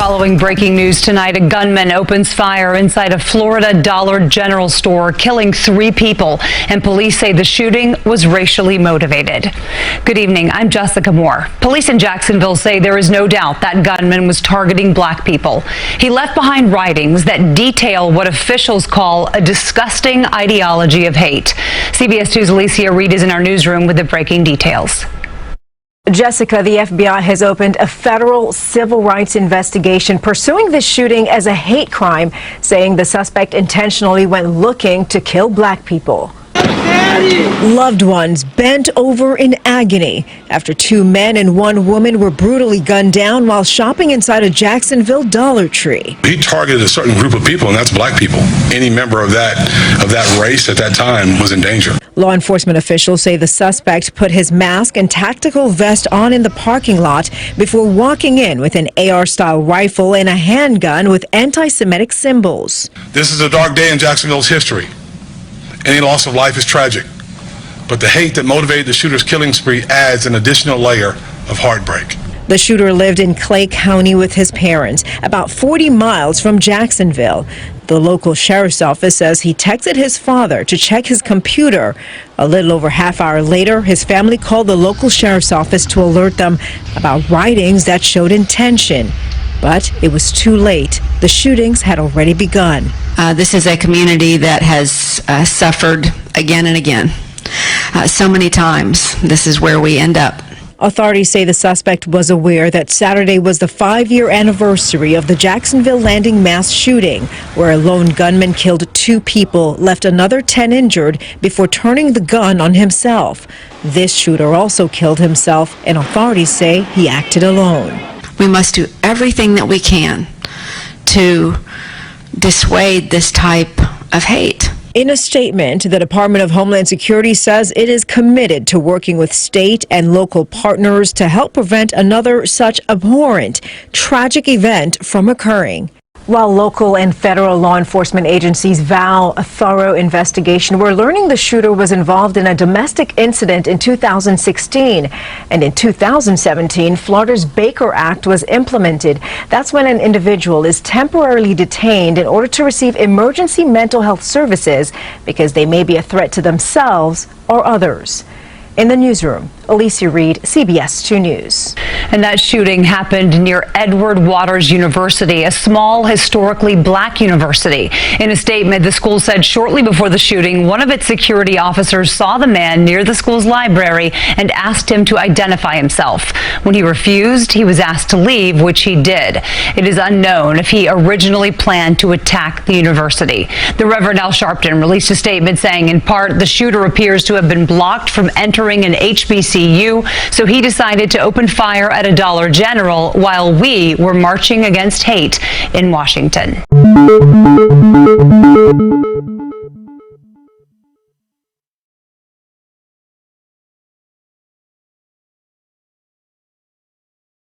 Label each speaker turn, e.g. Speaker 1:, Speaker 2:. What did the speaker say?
Speaker 1: Following breaking news tonight, a gunman opens fire inside a Florida Dollar General store, killing 3 people, and police say the shooting was racially motivated. Good evening, I'm Jessica Moore. Police in Jacksonville say there is no doubt that gunman was targeting black people. He left behind writings that detail what officials call a disgusting ideology of hate. CBS 2's Alicia Reed is in our newsroom with the breaking details.
Speaker 2: Jessica, the FBI has opened a federal civil rights investigation pursuing this shooting as a hate crime, saying the suspect intentionally went looking to kill black people. Loved ones bent over in agony after 2 men and 1 woman were brutally gunned down while shopping inside a Jacksonville Dollar Tree.
Speaker 3: He targeted a certain group of people, and that's black people. Any member of that race at that time was in danger.
Speaker 2: Law enforcement officials say the suspect put his mask and tactical vest on in the parking lot before walking in with an AR-style rifle and a handgun with anti-Semitic symbols.
Speaker 3: This is a dark day in Jacksonville's history. Any loss of life is tragic, but the hate that motivated the shooter's killing spree adds an additional layer of heartbreak.
Speaker 2: The shooter lived in Clay County with his parents, about 40 miles from Jacksonville. The local sheriff's office says he texted his father to check his computer. A little over half hour later, his family called the local sheriff's office to alert them about writings that showed intention. But it was too late. The shootings had already begun.
Speaker 4: This is a community that has suffered again and again. So many times, this is where we end up.
Speaker 2: Authorities say the suspect was aware that Saturday was the 5-year anniversary of the Jacksonville Landing mass shooting, where a lone gunman killed 2 people, left another 10 injured before turning the gun on himself. This shooter also killed himself, and authorities say he acted alone.
Speaker 4: We must do everything that we can to dissuade this type of hate.
Speaker 2: In a statement, the Department of Homeland Security says it is committed to working with state and local partners to help prevent another such abhorrent, tragic event from occurring. While local and federal law enforcement agencies vow a thorough investigation, we're learning the shooter was involved in a domestic incident in 2016. And in 2017, Florida's Baker Act was implemented. That's when an individual is temporarily detained in order to receive emergency mental health services because they may be a threat to themselves or others. In the newsroom, Alicia Reed, CBS 2 News.
Speaker 1: And that shooting happened near Edward Waters University, a small, historically black university. In a statement, the school said shortly before the shooting, one of its security officers saw the man near the school's library and asked him to identify himself. When he refused, he was asked to leave, which he did. It is unknown if he originally planned to attack the university. The Reverend Al Sharpton released a statement saying, in part, the shooter appears to have been blocked from entering an HBCU, so he decided to open fire at a Dollar General while we were marching against hate in Washington.